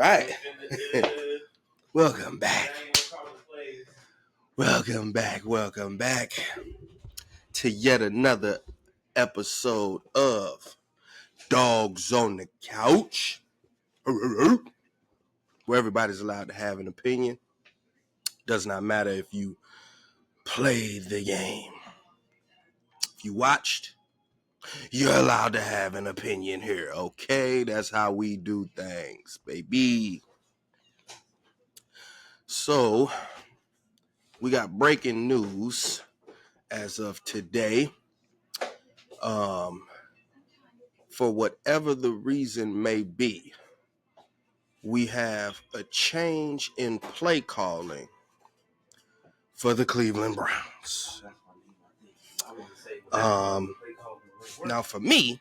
right. Welcome back. Welcome back to yet another episode of Dogs on the Couch, where everybody's allowed to have an opinion. Does not matter if you played the game. If you watched, you're allowed to have an opinion here, okay? That's how we do things, baby. So, we got breaking news as of today. For whatever the reason may be, we have a change in play calling for the Cleveland Browns. Now for me,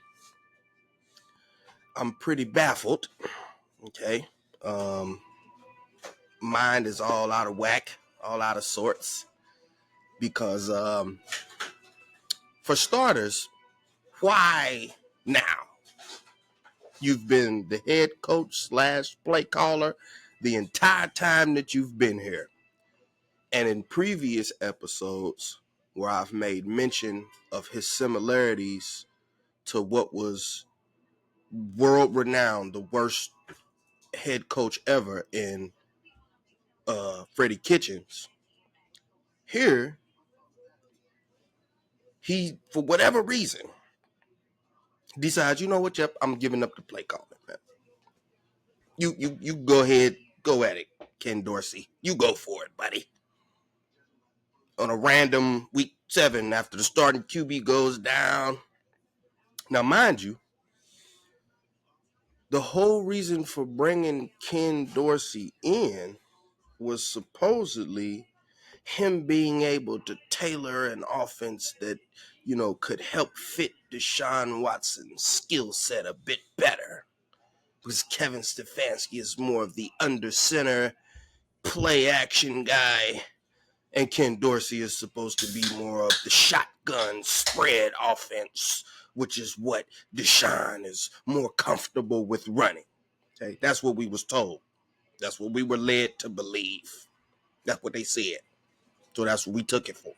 I'm pretty baffled. Okay. Mind is all out of whack, all out of sorts. Because for starters, why now? You've been the head coach / play caller the entire time that you've been here. And in previous episodes where I've made mention of his similarities to what was world renowned, the worst head coach ever in Freddie Kitchens, here he, for whatever reason, decides, you know what, yep, I'm giving up the play calling, man. You go ahead, go at it, Ken Dorsey. You go for it, buddy. On a random week 7 after the starting QB goes down. Now, mind you, the whole reason for bringing Ken Dorsey in was supposedly him being able to tailor an offense that, could help fit Deshaun Watson's skill set a bit better. Because Kevin Stefanski is more of the under center play action guy, and Ken Dorsey is supposed to be more of the shotgun spread offense, which is what Deshaun is more comfortable with running. Okay, that's what we was told. That's what we were led to believe. That's what they said. So that's what we took it for.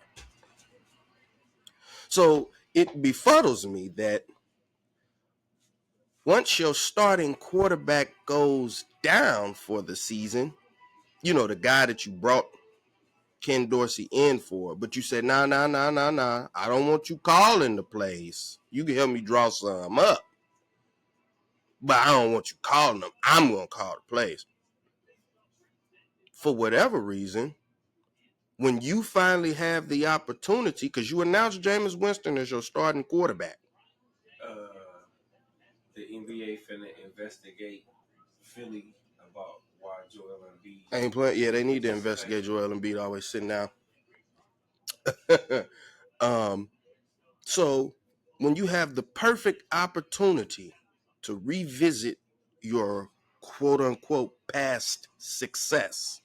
So it befuddles me that once your starting quarterback goes down for the season, the guy that you brought Ken Dorsey in for, but you said, nah. I don't want you calling the plays. You can help me draw some up, but I don't want you calling them. I'm going to call the plays. For whatever reason, when you finally have the opportunity, because you announced Jameis Winston as your starting quarterback. The NBA finna investigate Philly about why Joel Embiid ain't playing. Yeah, they need to investigate Joel Embiid always sitting down. So when you have the perfect opportunity to revisit your quote unquote past success,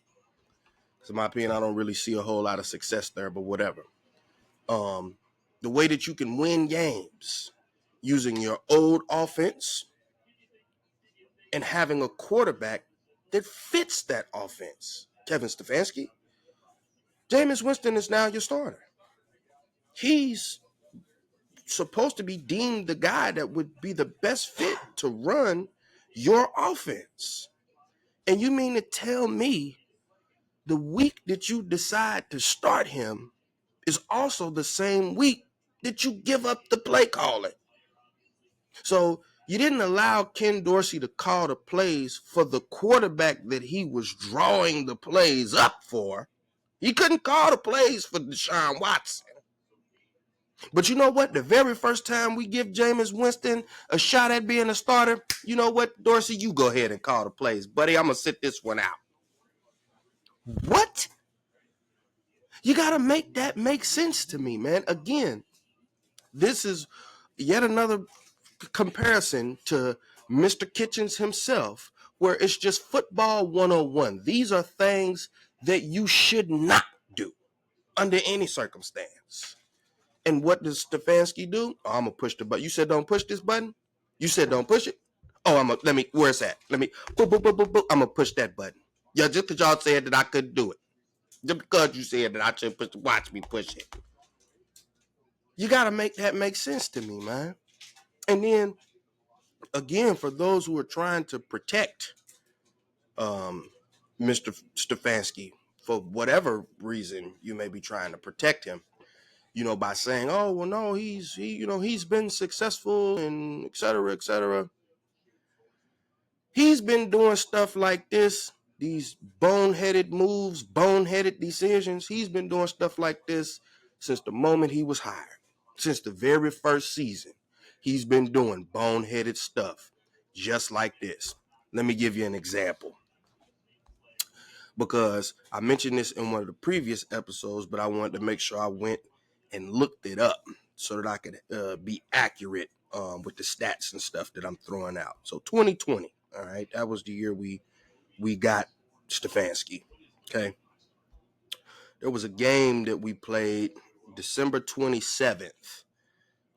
in my opinion, I don't really see a whole lot of success there, but whatever. The way that you can win games using your old offense and having a quarterback that fits that offense. Kevin Stefanski, Jameis Winston is now your starter. He's supposed to be deemed the guy that would be the best fit to run your offense. And you mean to tell me the week that you decide to start him is also the same week that you give up the play calling? So you didn't allow Ken Dorsey to call the plays for the quarterback that he was drawing the plays up for. He couldn't call the plays for Deshaun Watson. But you know what? The very first time we give Jameis Winston a shot at being a starter, you know what, Dorsey? You go ahead and call the plays. Buddy, I'm going to sit this one out. What? You got to make that make sense to me, man. Again, this is yet another comparison to Mr. Kitchens himself, where it's just football 101. These are things that you should not do under any circumstance. And what does Stefanski do? Oh, I'm going to push the button. You said don't push this button? You said don't push it? Where's that? Let me, boop, boop, boop, boop, boop. I'm going to push that button. Yeah, just because y'all said that I couldn't do it. Just because you said that I should watch me push it. You got to make that make sense to me, man. And then, again, for those who are trying to protect Mr. Stefanski, for whatever reason you may be trying to protect him, by saying, oh, well, no, he's been successful and et cetera, et cetera. He's been doing stuff like this, these boneheaded moves, boneheaded decisions. He's been doing stuff like this since the moment he was hired. Since the very first season, he's been doing boneheaded stuff just like this. Let me give you an example, because I mentioned this in one of the previous episodes, but I wanted to make sure I went and looked it up so that I could be accurate with the stats and stuff that I'm throwing out. So 2020, all right, that was the year we got Stefanski. Okay, there was a game that we played December 27th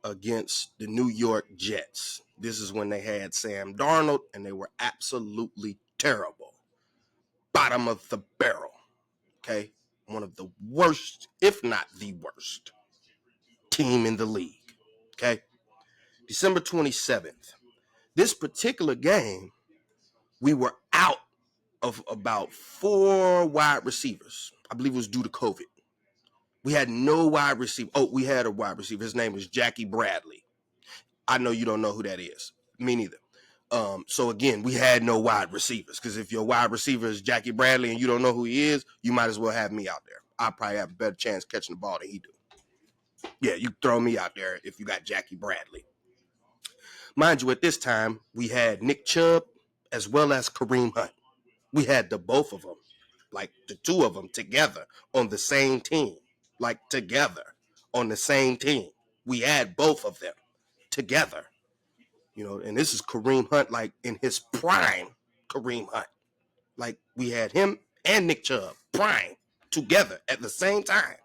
against the New York Jets. This is when they had Sam Darnold, and they were absolutely terrible. Bottom of the barrel. Okay, one of the worst, if not the worst, team in the league. Okay, December 27th. This particular game, we were out of about 4 wide receivers. I believe it was due to COVID. We had no wide receiver. Oh, we had a wide receiver. His name is Jackie Bradley. I know you don't know who that is. Me neither. So again, we had no wide receivers, because if your wide receiver is Jackie Bradley and you don't know who he is, you might as well have me out there. I probably have a better chance catching the ball than he do. Yeah, you throw me out there if you got Jackie Bradley. Mind you, at this time, we had Nick Chubb as well as Kareem Hunt. We had the both of them, like the two of them together on the same team, like together on the same team. We had both of them together, and this is Kareem Hunt, like in his prime. Kareem Hunt, like we had him and Nick Chubb prime together at the same time.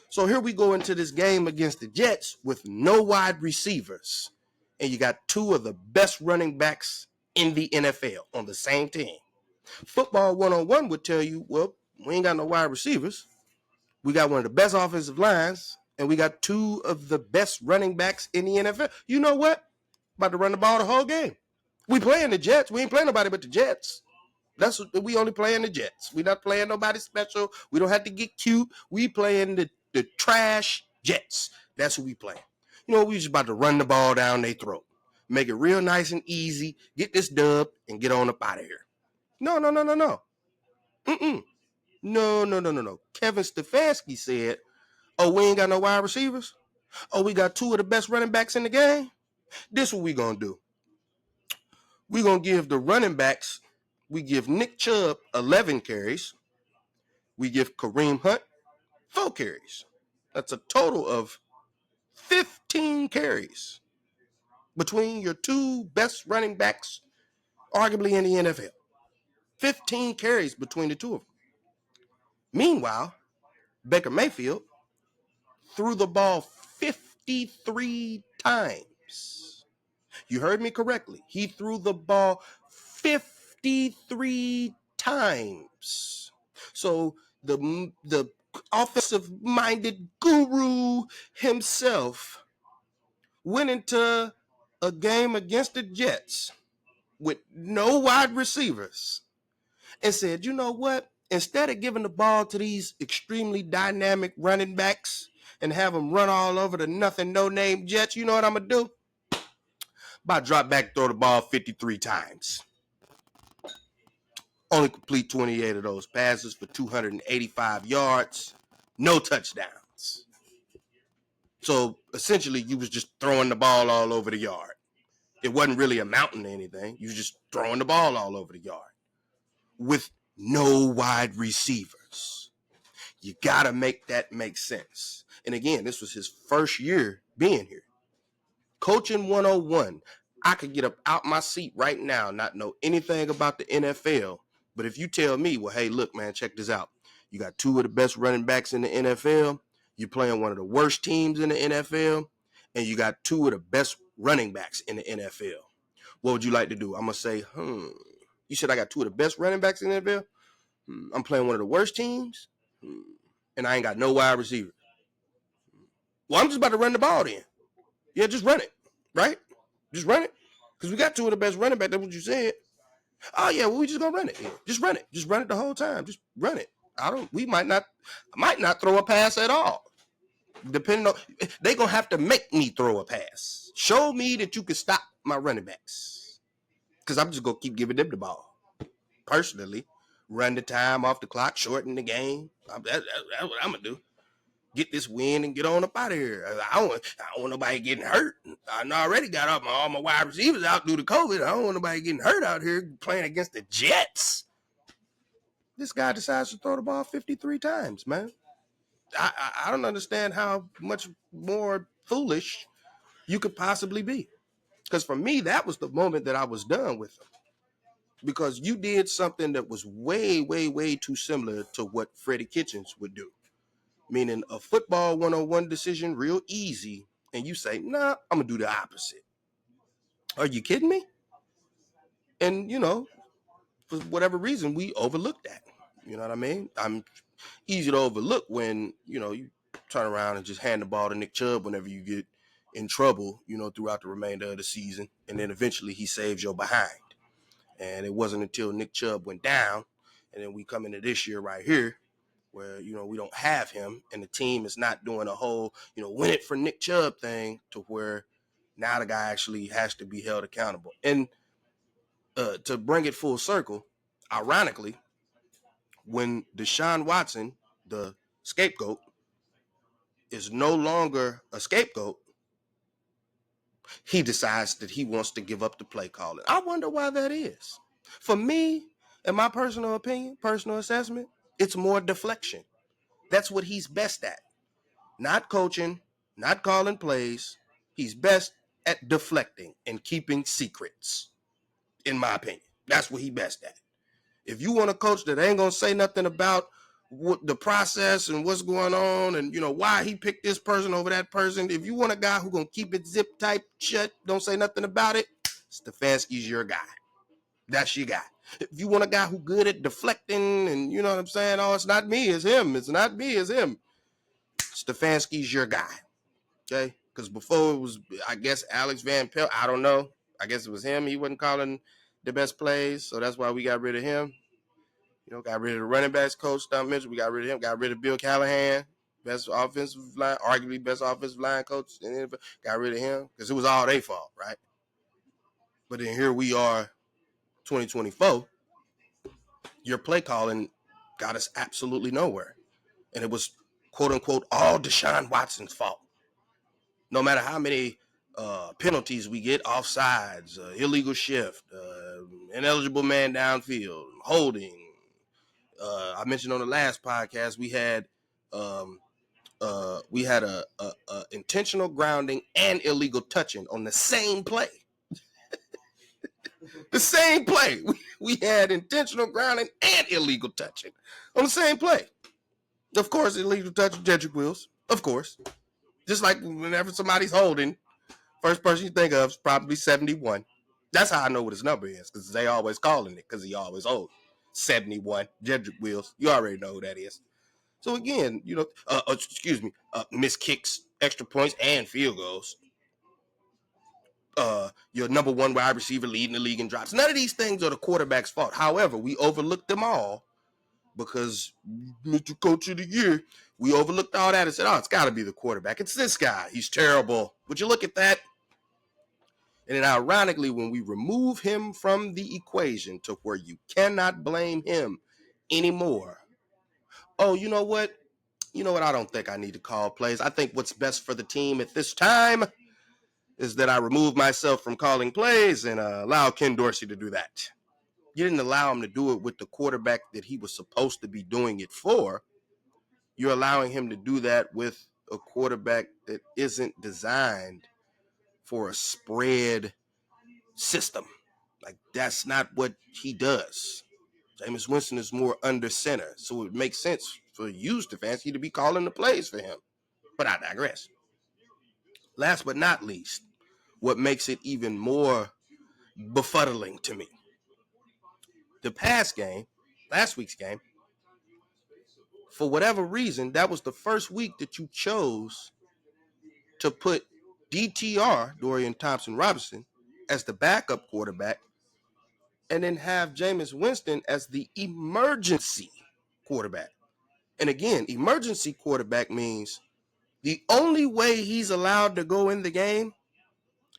So here we go into this game against the Jets with no wide receivers, and you got two of the best running backs in the NFL on the same team. Football 101 would tell you, well, we ain't got no wide receivers. We got one of the best offensive lines, and we got two of the best running backs in the NFL. You know what? About to run the ball the whole game. We playing the Jets. We ain't playing nobody but the Jets. We only playing the Jets. We not playing nobody special. We don't have to get cute. We playing the trash Jets. That's who we playing. We just about to run the ball down their throat. Make it real nice and easy. Get this dub and get on up out of here. No. Mm-mm. No. Kevin Stefanski said, oh, we ain't got no wide receivers? Oh, we got two of the best running backs in the game? This what we gonna do. We gonna give the running backs, we give Nick Chubb 11 carries. We give Kareem Hunt 4 carries. That's a total of 15 carries between your two best running backs, arguably in the NFL. 15 carries between the two of them. Meanwhile, Baker Mayfield threw the ball 53 times. You heard me correctly. He threw the ball 53 times. So the offensive-minded guru himself went into a game against the Jets with no wide receivers and said, you know what? Instead of giving the ball to these extremely dynamic running backs and have them run all over the nothing, no-name Jets, you know what I'm going to do? About drop back, throw the ball 53 times. Only complete 28 of those passes for 285 yards. No touchdowns. So essentially, you was just throwing the ball all over the yard. It wasn't really amounting to anything. You was just throwing the ball all over the yard with no wide receivers. You got to make that make sense. And again, this was his first year being here. Coaching 101. I could get up out my seat right now, not know anything about the NFL. But if you tell me, well, hey, look, man, check this out. You got two of the best running backs in the NFL. You're playing one of the worst teams in the NFL. And you got two of the best running backs in the NFL. What would you like to do? I'm gonna say, you said I got two of the best running backs in the NFL. I'm playing one of the worst teams, and I ain't got no wide receiver. Well, I'm just about to run the ball then. Yeah, just run it, right? Just run it, because we got two of the best running backs. That's what you said. Oh yeah, well we just gonna run it. Yeah, just run it. Just run it the whole time. Just run it. We might not throw a pass at all. Depending on, they gonna have to make me throw a pass. Show me that you can stop my running backs, because I'm just gonna keep giving them the ball. Personally, run the time off the clock, shorten the game. That's what I'm gonna do. Get this win and get on up out of here. I don't want nobody getting hurt. I already got all my wide receivers out due to COVID. I don't want nobody getting hurt out here playing against the Jets. This guy decides to throw the ball 53 times, man. I don't understand how much more foolish you could possibly be. Because for me, that was the moment that I was done with him. Because you did something that was way, way, way too similar to what Freddie Kitchens would do. Meaning a football 101 decision, real easy, and you say, nah, I'm going to do the opposite. Are you kidding me? And, for whatever reason, we overlooked that. You know what I mean? I'm easy to overlook when, you turn around and just hand the ball to Nick Chubb whenever you get in trouble, throughout the remainder of the season. And then eventually he saves your behind. And it wasn't until Nick Chubb went down, and then we come into this year right here, where, we don't have him, and the team is not doing a whole, win it for Nick Chubb thing, to where now the guy actually has to be held accountable. And to bring it full circle, ironically, when Deshaun Watson, the scapegoat, is no longer a scapegoat, he decides that he wants to give up the play calling. I wonder why that is. For me, in my personal opinion, personal assessment, it's more deflection. That's what he's best at. Not coaching, not calling plays. He's best at deflecting and keeping secrets, in my opinion. That's what he's best at. If you want a coach that ain't going to say nothing about what the process and what's going on and, why he picked this person over that person, if you want a guy who's going to keep it zip tight shut, don't say nothing about it, Stefanski's your guy. That's your guy. If you want a guy who's good at deflecting and, you know what I'm saying? Oh, it's not me, it's him. It's not me, it's him. Stefanski's your guy. Okay? Because before it was, I guess, Alex Van Pelt. I don't know. I guess it was him. He wasn't calling the best plays, so that's why we got rid of him. Got rid of the running backs coach, Don Mitchell. We got rid of him. Got rid of Bill Callahan, best offensive line, arguably best offensive line coach. Got rid of him because it was all their fault, right? But then here we are, 2024. Your play calling got us absolutely nowhere. And it was, quote unquote, all Deshaun Watson's fault. No matter how many penalties we get, offsides, illegal shift, ineligible man downfield, holding. I mentioned on the last podcast we had a intentional grounding and illegal touching on the same play. The same play. We had intentional grounding and illegal touching on the same play. Of course, illegal touching, Jedrick Wills. Of course. Just like whenever somebody's holding, first person you think of is probably 71. That's how I know what his number is, because they always calling it, because he always old. 71, Jedrick Wills. You already know who that is. So again, missed kicks, extra points, and field goals. Your number one wide receiver leading the league in drops. None of these things are the quarterback's fault. However, we overlooked them all because Mr. Coach of the Year, we overlooked all that and said, oh, it's got to be the quarterback. It's this guy. He's terrible. Would you look at that? And then ironically, when we remove him from the equation to where you cannot blame him anymore. Oh, you know what? I don't think I need to call plays. I think what's best for the team at this time is that I remove myself from calling plays and allow Ken Dorsey to do that. You didn't allow him to do it with the quarterback that he was supposed to be doing it for. You're allowing him to do that with a quarterback that isn't designed for a spread system. Like, that's not what he does. Jameis Winston is more under center, so it makes sense for you, Stefanski, to be calling the plays for him. But I digress. Last but not least, what makes it even more befuddling to me. The past game, last week's game, for whatever reason, that was the first week that you chose to put DTR, Dorian Thompson Robinson, as the backup quarterback, and then have Jameis Winston as the emergency quarterback. And again, emergency quarterback means the only way he's allowed to go in the game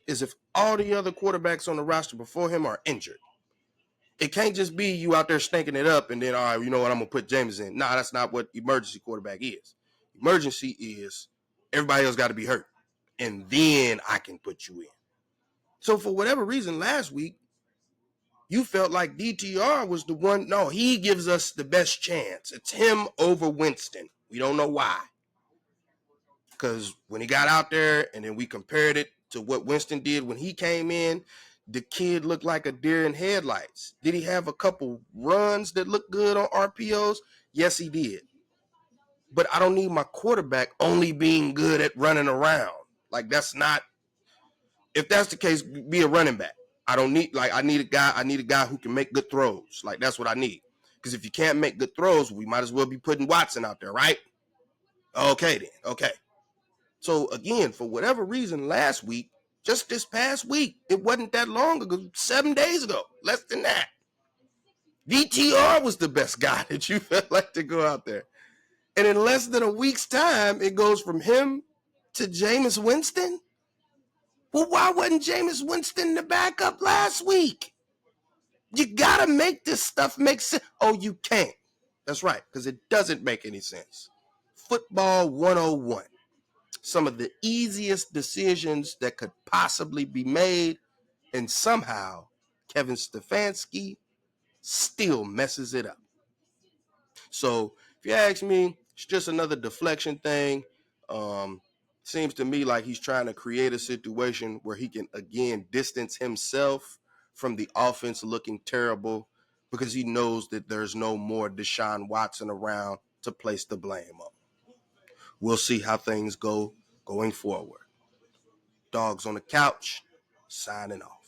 is if all the other quarterbacks on the roster before him are injured. It can't just be you out there stinking it up and then, all right, you know what, I'm going to put James in. Nah, that's not what emergency quarterback is. Emergency is everybody else got to be hurt, and then I can put you in. So for whatever reason, last week, you felt like DTR was the one. No, he gives us the best chance. It's him over Winston. We don't know why. Because when he got out there and then we compared it to what Winston did when he came in, the kid looked like a deer in headlights. Did he have a couple runs that looked good on RPOs? Yes, he did. But I don't need my quarterback only being good at running around. Like, that's not, if that's the case, be a running back. I need a guy who can make good throws. Like, that's what I need. Because if you can't make good throws, we might as well be putting Watson out there, right? Okay, then. Okay. So again, for whatever reason, last week, just this past week, it wasn't that long ago, 7 days ago, less than that. DTR was the best guy that you felt like to go out there. And in less than a week's time, it goes from him to Jameis Winston. Well, why wasn't Jameis Winston the backup last week? You got to make this stuff make sense. Oh, you can't. That's right, because it doesn't make any sense. Football 101. Some of the easiest decisions that could possibly be made, and somehow Kevin Stefanski still messes it up. So if you ask me, it's just another deflection thing. Seems to me like he's trying to create a situation where he can again distance himself from the offense looking terrible because he knows that there's no more Deshaun Watson around to place the blame on. We'll see how things go going forward. Dogs on the couch, signing off.